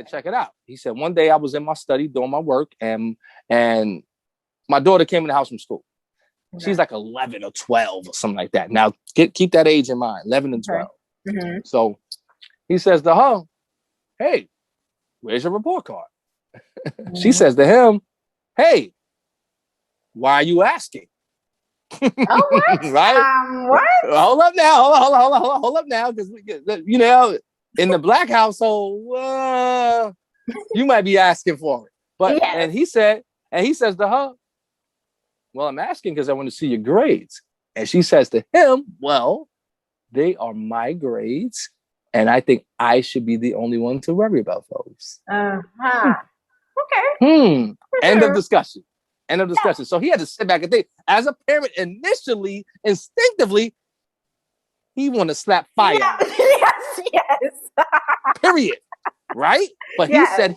said, check it out. He said, one day I was in my study doing my work, and my daughter came in the house from school. Okay. She's like 11 or 12 or something like that. Now, keep that age in mind, 11 and 12. Okay. Mm-hmm. So he says to her, hey, where's your report card? Mm-hmm. She says to him, hey, why are you asking? Oh, what? Right? What? Hold up now. Hold up now. Because, you know, in the black household, you might be asking for it. But, yes. And he says to her, well, I'm asking because I want to see your grades. And she says to him, well, they are my grades. And I think I should be the only one to worry about those. Uh-huh. Okay. End of discussion. End of discussion. Yeah. So he had to sit back and think. As a parent, initially, instinctively, he want to slap fire. Yeah. Yes. Period. Right? But yes.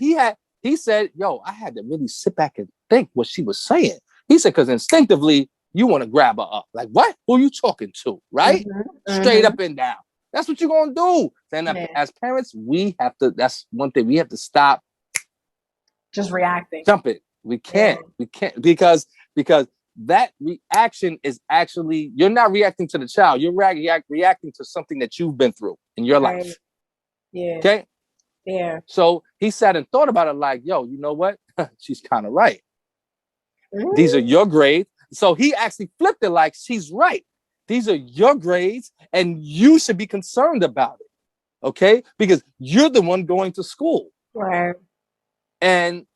he said, yo, I had to really sit back and think what she was saying. He said, because instinctively, you want to grab her up. Like, what? Who are you talking to? Right? Mm-hmm. Straight up and down. That's what you're going to do. Then as parents, we have to, that's one thing, we have to stop. Just reacting. Jump it. We can't. Yeah. We can't because that reaction is actually, you're not reacting to the child. You're reacting to something that you've been through in your life. Yeah. Okay? Yeah. So he sat and thought about it like, yo, you know what? She's kind of right. Mm. These are your grades. So he actually flipped it like, she's right. These are your grades and you should be concerned about it. Okay? Because you're the one going to school. Right. And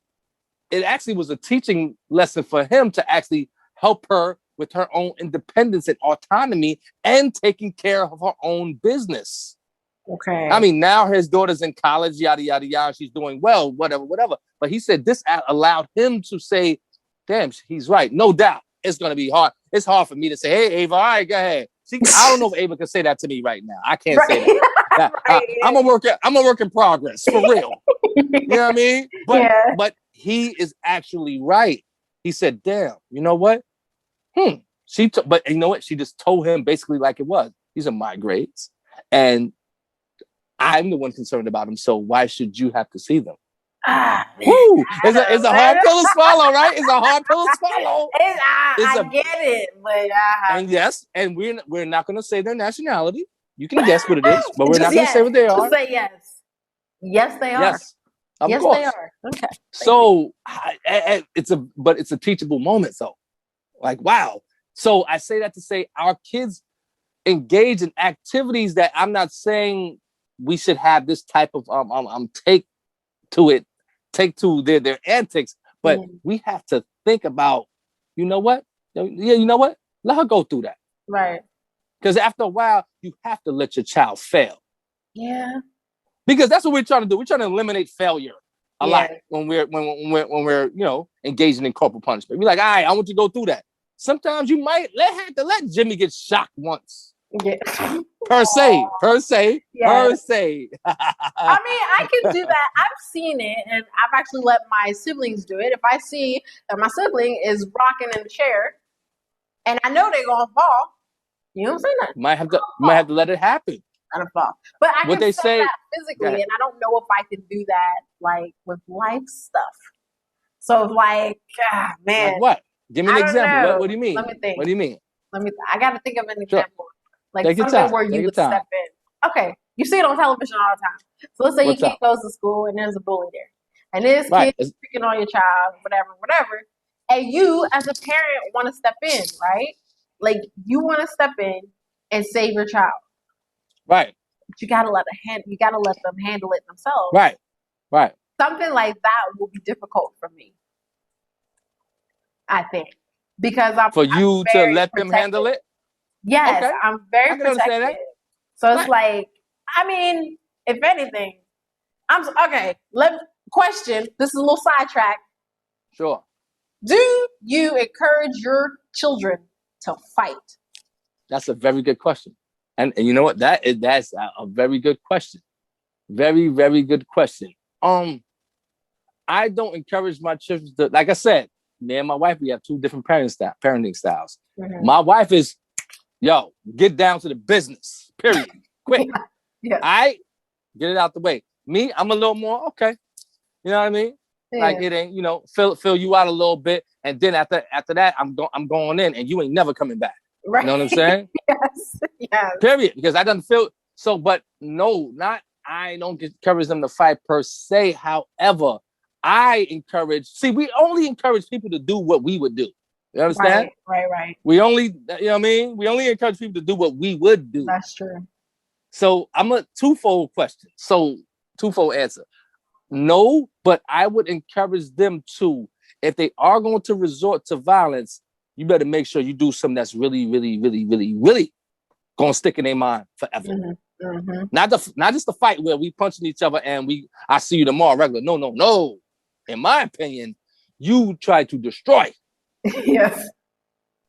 it actually was a teaching lesson for him to actually help her with her own independence and autonomy and taking care of her own business. Okay. I mean, now his daughter's in college, yada, yada, yada. She's doing well, whatever. But he said this allowed him to say, damn, he's right. No doubt. It's going to be hard. It's hard for me to say, hey, Ava, all right, go ahead. See, I don't know if Ava can say that to me right now. I can't say that. Right. I'm a work in progress, for real. You know what I mean? But he is actually right. He said, damn, you know what? But you know what? She just told him basically like it was. These are my grades. And I'm the one concerned about them. So why should you have to see them? Woo! It's a hard pill to swallow, right? It's a hard pill to swallow. I get it, but and yes, and we're not going to say their nationality. You can guess what it is, but we're not going to say what they are. Just say yes. Yes, they are. Yes, of course. They are. Okay. So it's a teachable moment, though. Like, wow. So I say that to say our kids engage in activities that I'm not saying we should have this type of take to their antics, but we have to think about, you know what? Yeah, you know what? Let her go through that. Right. Because after a while, you have to let your child fail. Yeah. Because that's what we're trying to do. We're trying to eliminate failure a lot when we're engaging in corporal punishment. We're like, all right, I want you to go through that. Sometimes you might have to let Jimmy get shocked once. Yeah. Per se. Yes. Per se. I mean, I can do that. I've seen it, and I've actually let my siblings do it. If I see that my sibling is rocking in the chair, and I know they're gonna fall, you don't say nothing. Might have to let it happen. I don't fall, but I what can say that physically, and I don't know if I can do that like with life stuff. So like, man, like what? Give me an example. What do you mean? Let me think. What do you mean? I got to think of an example. Sure. Like something where you would step in. Okay, you see it on television all the time. So let's say your kid goes to school and there's a bully there, and this kid is picking on your child, whatever, and you as a parent want to step in, right? Like you want to step in and save your child, right? But you gotta let them handle it themselves, right. Something like that will be difficult for me, I think, because I'm to let them handle it. Yes, okay. I'm very protected. So it's like, I mean, if anything, question. This is a little sidetrack. Sure. Do you encourage your children to fight? That's a very good question. And you know what? That's a very good question. Very, very good question. I don't encourage my children to, like I said, me and my wife, we have two different parenting styles. Mm-hmm. My wife is, yo, get down to the business, period. Quick. Yeah. I get it out the way. Me, I'm a little more, okay. You know what I mean? Yeah. Like it ain't, fill you out a little bit, and then after that, I'm going in, and you ain't never coming back. Right. You know what I'm saying? Yes. Period. Because I don't feel so, but no, I don't encourage them to fight per se. However, we only encourage people to do what we would do. You understand? Right. We only, you know what I mean? We only encourage people to do what we would do. That's true. So I'm a twofold question. So twofold answer. No, but I would encourage them to, if they are going to resort to violence, you better make sure you do something that's really, really, really, really, really going to stick in their mind forever. Mm-hmm. Not just the fight where we punching each other and I see you tomorrow regular. No. In my opinion, you try to destroy. Yes.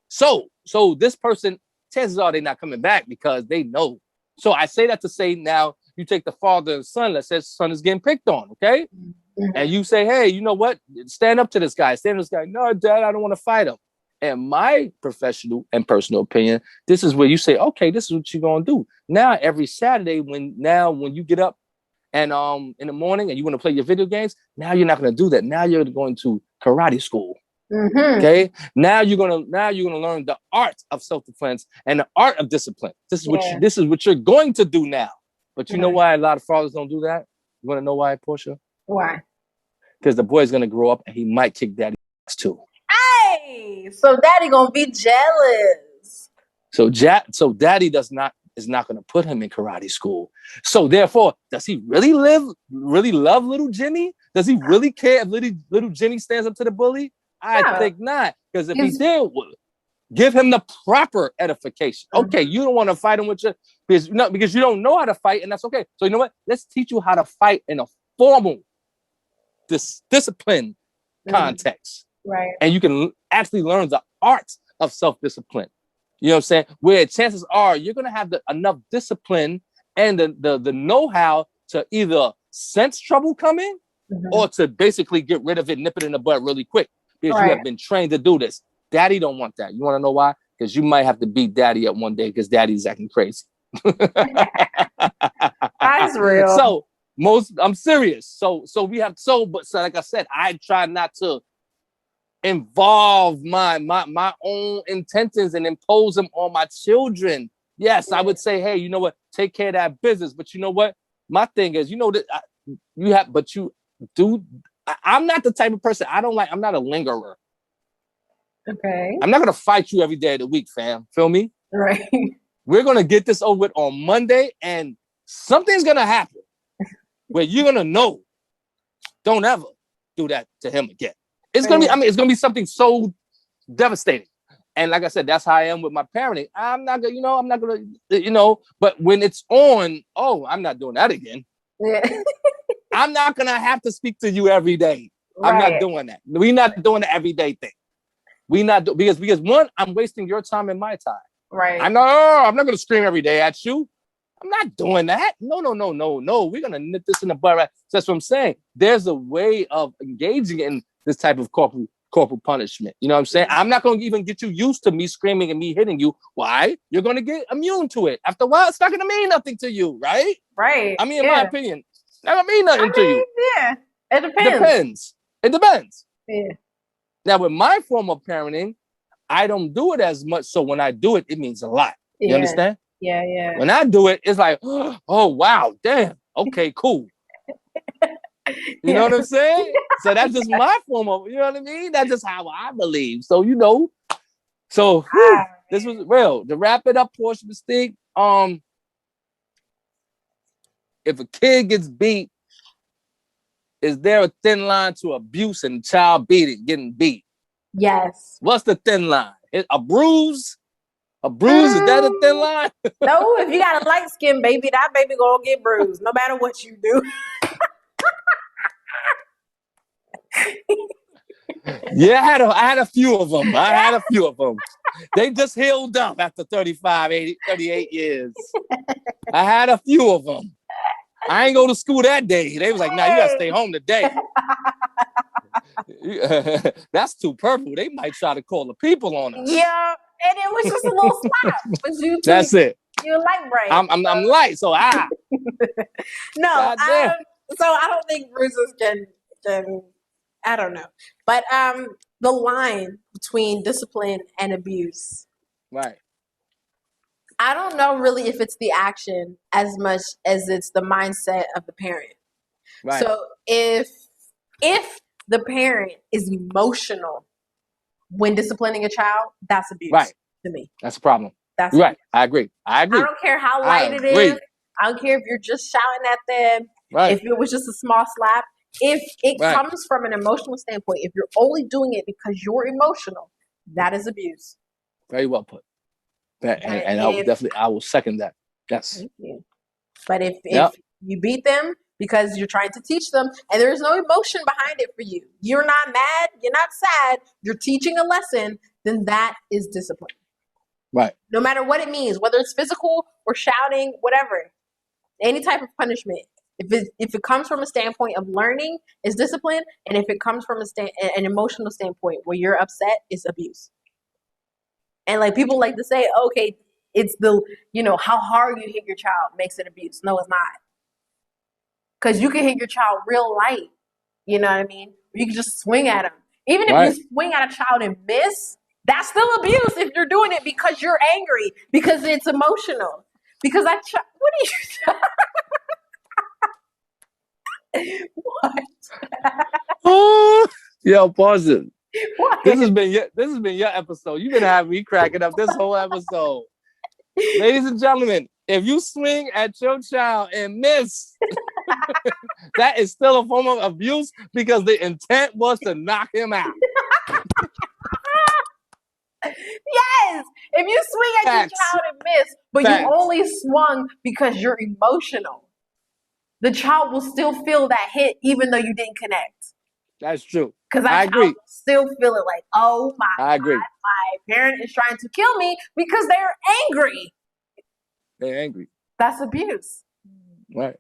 So this person, chances are they're not coming back because they know. So I say that to say, now you take the father and son, let's say the son is getting picked on, okay? Mm-hmm. And you say, hey, you know what? Stand up to this guy. No, Dad, I don't want to fight him. And my professional and personal opinion, this is where you say, okay, this is what you're going to do. Now, every Saturday, when you get up and in the morning and you want to play your video games, now you're not going to do that. Now you're going to karate school. Mm-hmm. Okay. Now you're gonna learn the art of self-defense and the art of discipline. This is what you're going to do now. But you know why a lot of fathers don't do that? You want to know why, Portia? Why? Because the boy's gonna grow up and he might kick daddy's ass too. Hey, so daddy gonna be jealous. So daddy is not gonna put him in karate school. So therefore, does he really love little Jimmy? Does he really care if little Jimmy stands up to the bully? I think not, because if he did, give him the proper edification. Okay, you don't want to fight him because you don't know how to fight, and that's okay. So you know what? Let's teach you how to fight in a formal, discipline context, right? And you can actually learn the art of self-discipline. You know what I'm saying? Where chances are you're gonna have enough discipline and the know-how to either sense trouble coming or to basically get rid of it, nip it in the butt really quick. Because you have been trained to do this. Daddy don't want that. You want to know why? Because you might have to beat daddy up one day because daddy's acting crazy. That's real. So I'm serious. So like I said, I try not to involve my own intentions and impose them on my children. Yes, I would say, hey, you know what? Take care of that business. But you know what? My thing is, I'm not the type of person, I'm not a lingerer. Okay. I'm not going to fight you every day of the week, fam. Feel me? Right. We're going to get this over with on Monday, and something's going to happen where you're going to know, don't ever do that to him again. It's going to be, it's going to be something so devastating. And like I said, that's how I am with my parenting. I'm not going to, but when it's on, I'm not doing that again. Yeah. I'm not going to have to speak to you every day. Right. I'm not doing that. We're not doing the everyday thing. Because one, I'm wasting your time and my time. Right. I'm not going to scream every day at you. I'm not doing that. No. We're going to nip this in the butt. Right? So that's what I'm saying. There's a way of engaging in this type of corporal punishment. You know what I'm saying? I'm not going to even get you used to me screaming and me hitting you. Why? You're going to get immune to it. After a while, it's not going to mean nothing to you, right? Right. I mean, in my opinion, that don't mean nothing to you. Yeah. It depends. It depends. Yeah. Now, with my form of parenting, I don't do it as much. So when I do it, it means a lot. You understand? Yeah. When I do it, it's like, oh, wow, damn. Okay, cool. You know what I'm saying? So that's just my form of, you know what I mean? That's just how I believe. So, this was real. To wrap it up, Portia Mystique, if a kid gets beat, is there a thin line to abuse and child getting beat? Yes. What's the thin line? A bruise? A bruise, is that a thin line? No, if you got a light skin baby, that baby gonna get bruised no matter what you do. Yeah, I had a few of them. They just healed up after 38 years. I had a few of them. I ain't go to school that day. They was like, nah, you gotta stay home today. That's too purple. They might try to call the people on us. Yeah, and it was just a little slap. But that's it. You're light brain. I'm light, so No, so I don't think bruises can I don't know. But the line between discipline and abuse. Right. I don't know really if it's the action as much as it's the mindset of the parent. Right. So if the parent is emotional when disciplining a child, that's abuse to me. That's a problem. That's right. I agree. I don't care how light it is. I don't care if you're just shouting at them. Right. If it was just a small slap. If it comes from an emotional standpoint, if you're only doing it because you're emotional, that is abuse. Very well put. And I will second that. Yes. Thank you. But if you beat them because you're trying to teach them and there's no emotion behind it for you, you're not mad, you're not sad, you're teaching a lesson, then that is discipline. Right. No matter what it means, whether it's physical or shouting, whatever, any type of punishment. If it comes from a standpoint of learning, is discipline, and if it comes from an emotional standpoint where you're upset, is abuse. And like people like to say, okay, it's how hard you hit your child makes it abuse. No, it's not. Because you can hit your child real light. You know what I mean? You can just swing at them. Even if you swing at a child and miss, that's still abuse if you're doing it because you're angry, because it's emotional. Because what are you What? Yo, pause it. What? This has been your episode. You've been having me cracking up this whole episode. Ladies and gentlemen, if you swing at your child and miss, that is still a form of abuse because the intent was to knock him out. Yes, if you swing at your child and miss, but you only swung because you're emotional, the child will still feel that hit even though you didn't connect. That's true. Because I agree. Still feel it like, oh my God, my parent is trying to kill me because they're angry. They're angry. That's abuse. Right.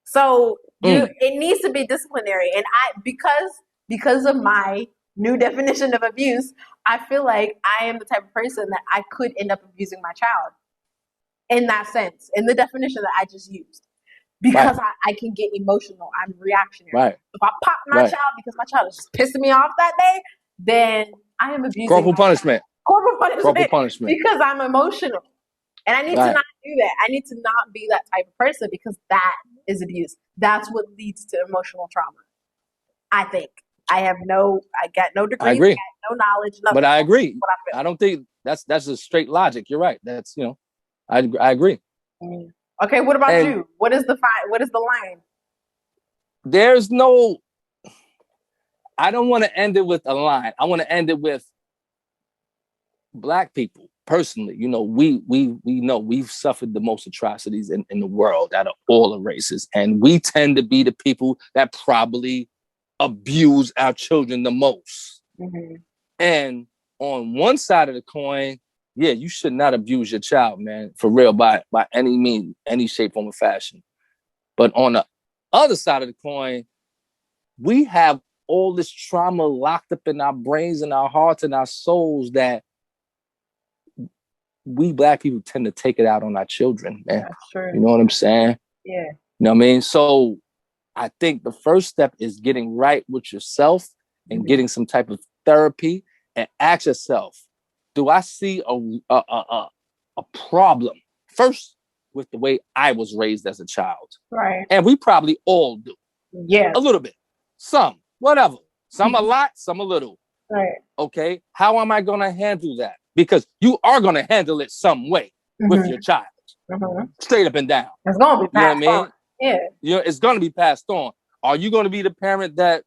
So it needs to be disciplinary. And because of my new definition of abuse, I feel like I am the type of person that I could end up abusing my child. In that sense, in the definition that I just used. Because I can get emotional. I'm reactionary. Right. If I pop my child because my child is just pissing me off that day, then I am abusing Corporal punishment. Corporal punishment. Because I'm emotional. And I need to not do that. I need to not be that type of person because that is abuse. That's what leads to emotional trauma. I think. I got no degree. I agree. I got no knowledge. Nothing. But I agree. I don't think that's a straight logic. You're right. That's, I agree. Mm. Okay, what about you? What is the line? There's no. I don't want to end it with a line. I want to end it with Black people personally. We know we've suffered the most atrocities in the world out of all the races, and we tend to be the people that probably abuse our children the most. Mm-hmm. And on one side of the coin, yeah, you should not abuse your child, man, for real, by any means, any shape, form, or fashion. But on the other side of the coin, we have all this trauma locked up in our brains and our hearts and our souls that we Black people tend to take it out on our children, man. That's true. You know what I'm saying? Yeah. You know what I mean? So I think the first step is getting right with yourself and getting some type of therapy and ask yourself, do I see a problem first with the way I was raised as a child? Right. And we probably all do. Yeah. A little bit. Some, whatever. Some a lot, some a little. Right. Okay. How am I going to handle that? Because you are going to handle it some way with your child. Mm-hmm. Straight up and down. It's going to be passed on. Yeah. It's going to be passed on. Are you going to be the parent that,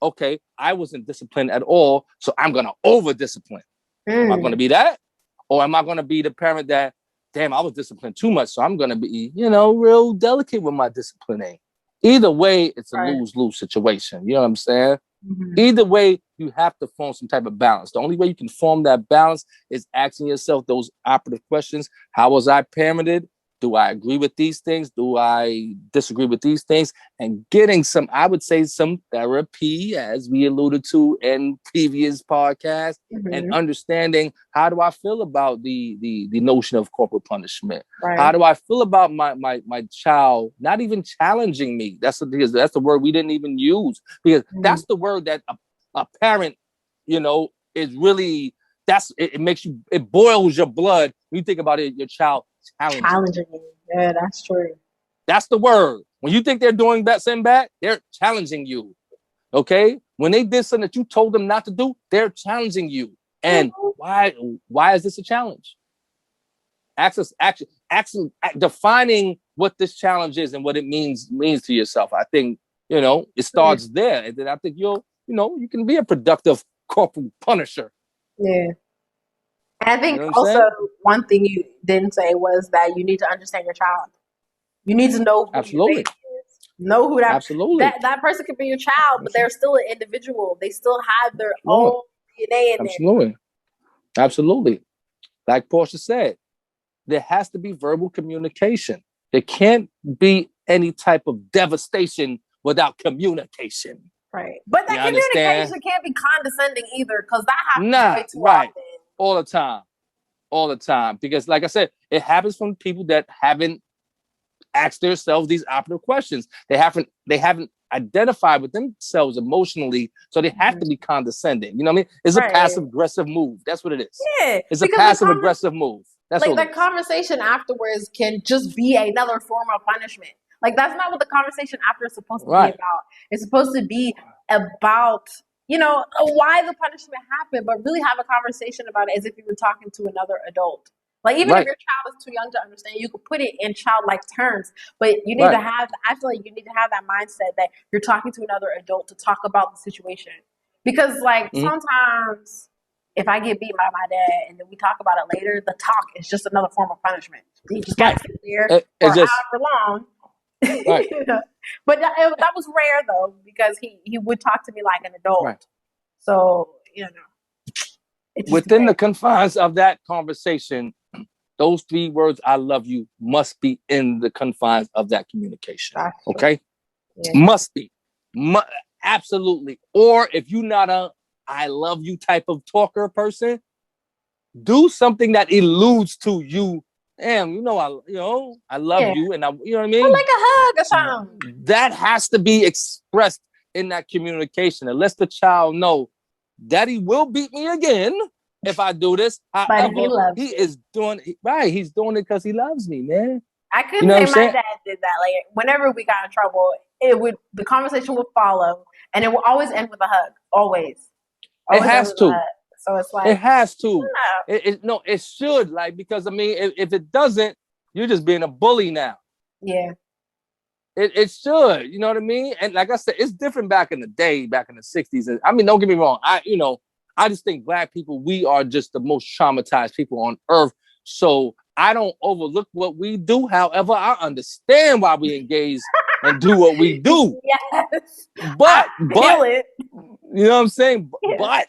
okay, I wasn't disciplined at all, so I'm going to over-discipline? Am I going to be that? Or am I going to be the parent that, damn, I was disciplined too much, so I'm going to be, real delicate with my disciplining? Either way, it's a lose-lose situation. You know what I'm saying? Mm-hmm. Either way, you have to form some type of balance. The only way you can form that balance is asking yourself those operative questions. How was I parented? Do I agree with these things? Do I disagree with these things? And getting some, I would say, some therapy, as we alluded to in previous podcasts, and understanding, how do I feel about the notion of corporal punishment? Right. How do I feel about my child not even challenging me? That's the word we didn't even use, because that's the word that a parent, is really, it makes you, it boils your blood when you think about it. Your child challenging you. Yeah, that's true. That's the word. When you think they're doing something bad, they're challenging you. Okay? When they did something that you told them not to do, they're challenging you. And why is this a challenge? Defining what this challenge is and what it means to yourself. I think, it starts there. And then I think you can be a productive corporal punisher. Yeah. And I think also one thing you didn't say was that you need to understand your child. You need to know who your baby is. Know who that person could be your child, but they're still an individual. They still have their own DNA in there. Absolutely. Like Portia said, there has to be verbal communication. There can't be any type of devastation without communication. Right. But that communication can't be condescending either, because that happens way too often. All the time. Because like I said, it happens from people that haven't asked themselves these operative questions. They haven't identified with themselves emotionally, so they have to be condescending. You know what I mean? It's a passive aggressive move. That's what it is. Yeah. It's a passive aggressive move. That's like the conversation afterwards can just be another form of punishment. Like, that's not what the conversation after is supposed to be about. It's supposed to be about, why the punishment happened, but really have a conversation about it as if you were talking to another adult. Like, even if your child is too young to understand, you could put it in childlike terms, but you need to have, I feel like you need to have that mindset that you're talking to another adult to talk about the situation. Because, sometimes if I get beat by my dad and then we talk about it later, the talk is just another form of punishment. You just got to sit there for however long. But that was rare, though, because he would talk to me like an adult. So, within the confines of that conversation, those 3 words, I love you, must be in the confines of that communication. Okay? Yeah. Must be. Absolutely. Or if you're not a I love you type of talker person, do something that alludes to you. Damn, I love you, and you know what I mean? Or like a hug or something. That has to be expressed in that communication. And let the child know, Daddy will beat me again if I do this. However, he is doing right. He's doing it because he loves me, man. I couldn't say my dad did that. Like, whenever we got in trouble, the conversation would follow, and it will always end with a hug. Always it has to. So it's like, it has to. It should, because if it doesn't, you're just being a bully now. Yeah. It should, you know what I mean? And like I said, it's different back in the day, back in the 60s. And don't get me wrong. I just think Black people, we are just the most traumatized people on earth. So I don't overlook what we do. However, I understand why we engage and do what we do. Yes. But feel it. You know what I'm saying? Yeah. But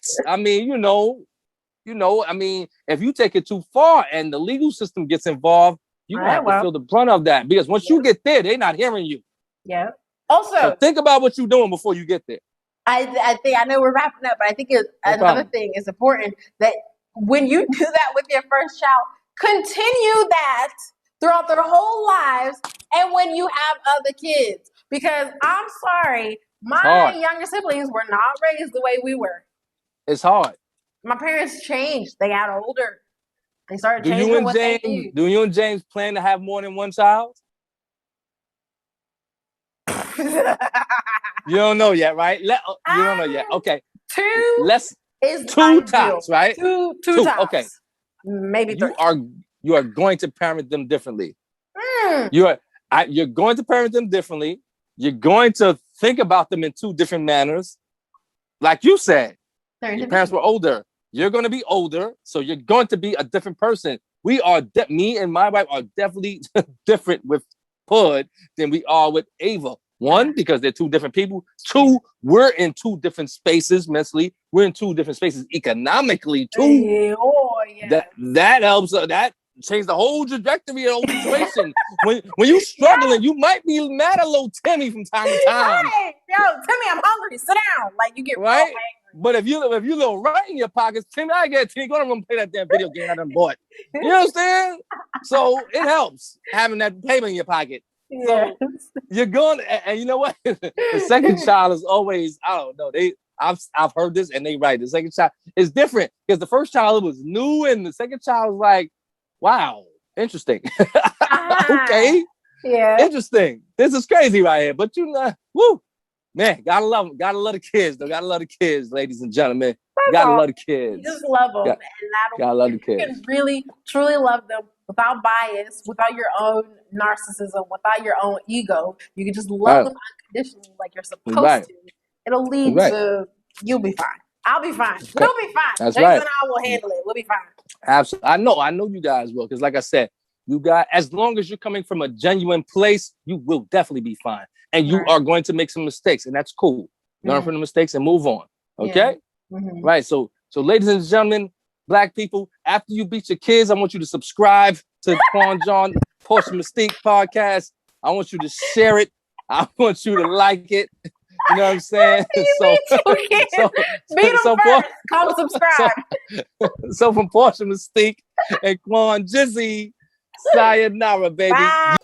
if you take it too far and the legal system gets involved, you have to feel the brunt of that, because once you get there, they're not hearing you. Yeah. Also, so think about what you're doing before you get there. I think, I know we're wrapping up, but I think another thing is important, that when you do that with your first child, continue that throughout their whole lives and when you have other kids. Because I'm sorry, my younger siblings were not raised the way we were. It's hard. My parents changed. They got older. They started changing what they do. Do you and James plan to have more than one child? You don't know yet, right? You don't know yet. Okay. 2 is 2 times, right? 2 times. Okay. Maybe 3. You are going to parent them differently. You're going to parent them differently. You're going to think about them in 2 different manners. Like you said, your parents were older. You're going to be older, so you're going to be a different person. Me and my wife are definitely different with Pud than we are with Ava. 1, because they're 2 different people. 2, we're in 2 different spaces mentally. We're in 2 different spaces economically too. Yeah. That helps. That change the whole trajectory of the whole situation. when you struggling, you might be mad at little Timmy from time to time. Right. Yo, Timmy, I'm hungry. Sit down. Like you get right. Angry. But if you little right in your pockets, Timmy, I get Timmy. Go and play that damn video game I done bought. You understand? So it helps having that payment in your pocket. Yes. So you're going, and you know what? The second child is always, I don't know. I've heard this, and they right. The second child is different because the first child was new, and the second child was like, wow, interesting. Okay, yeah, interesting. This is crazy right here. But you know, woo. Man, gotta love them. Gotta love the kids, though. Gotta love the kids, ladies and gentlemen. Gotta love the kids. You just love them. Gotta love the kids. You can really, truly love them without bias, without your own narcissism, without your own ego. You can just love them unconditionally like you're supposed to. It'll lead to you'll be fine. I'll be fine. Okay. We'll be fine. That's Jason and I will handle it. We'll be fine. Absolutely. I know you guys will. Because like I said, you guys, as long as you're coming from a genuine place, you will definitely be fine. And you are going to make some mistakes, and that's cool. Learn from the mistakes and move on. Okay? Yeah. Mm-hmm. Right. So ladies and gentlemen, Black people, after you beat your kids, I want you to subscribe to Quan John Portia Mystique podcast. I want you to share it. I want you to like it. You know what I'm saying? Come subscribe. So from Portia Mystique and Quan Jizzy, sayonara, baby. Bye.